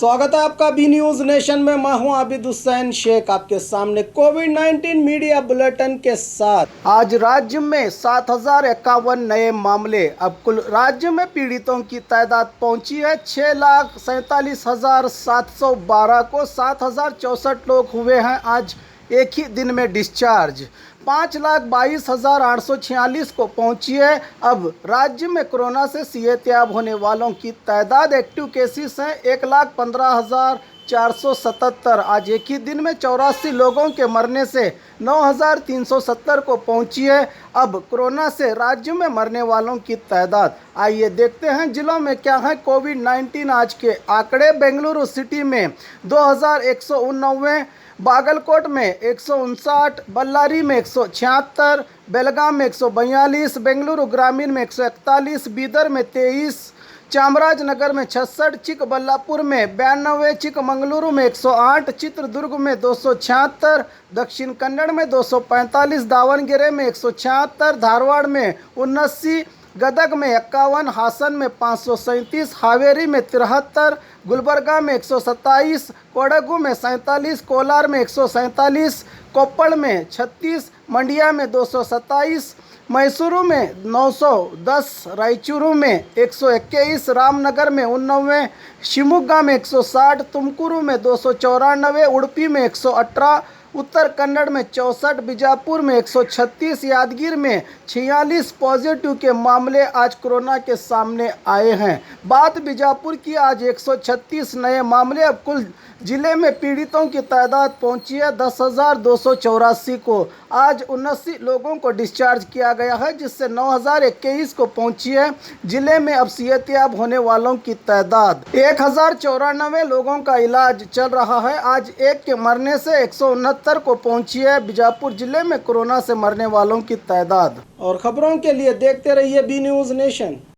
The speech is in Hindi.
स्वागत है आपका बी न्यूज नेशन में। मैं हूं आबिद हुसैन शेख आपके सामने कोविड-19 मीडिया बुलेटिन के साथ। आज राज्य में 7,051 नए मामले। अब कुल राज्य में पीड़ितों की तादाद पहुंची है 6,47,712 को। 7,064 लोग हुए हैं आज एक ही दिन में डिस्चार्ज। 5,22,846 को पहुंची है। अब राज्य में कोरोना से सेहतयाब होने वालों की तादाद, एक्टिव केसेस हैं 1,15,477। आज एक ही दिन में 84 लोगों के मरने से 9,370 को पहुंची है। अब कोरोना से राज्य में मरने वालों की तादाद, आइए देखते हैं जिलों में क्या है कोविड-19 आज के आंकड़े। बेंगलुरु सिटी में 2,199, बागलकोट में 159, बल्लारी में 176, बेलगाम में 142, बेंगलुरु ग्रामीण में 141, बीदर में 23, चामराजनगर में 66, चिकबल्लापुर में 92, चिकमंगलुरु में 108, चित्रदुर्ग में 276, दक्षिण कन्नड़ में 245, दावणगेरे में 176, धारवाड़ में 79, गदग में 51, हासन में 537, हावेरी में 73, गुलबर्गा में 127, कोडगु में 47, कोलार में 147, कोप्पड़ में 36, मंडिया में 227, मैसूरू में 910, रायचूरू में 121, रामनगर में 89, शिवमोगा में 160, तुमकुरू में 294, उडुपी में 118, उत्तर कन्नड़ में 64, बीजापुर में 136, यादगीर में 46 पॉजिटिव के मामले आज कोरोना के सामने आए हैं। बात बीजापुर की, आज 136 नए मामले। अब कुल जिले में पीड़ितों की तादाद पहुंची है 10,284 को। आज 79 लोगों को डिस्चार्ज किया गया है, जिससे 9,021 को पहुंची है। जिले में अब सेहतयाब होने वालों की तादाद 1,094 लोगों का इलाज चल रहा है। आज एक के मरने से 169 को पहुंची है बीजापुर जिले में कोरोना से मरने वालों की तादाद। और खबरों के लिए देखते रहिए बी न्यूज नेशन।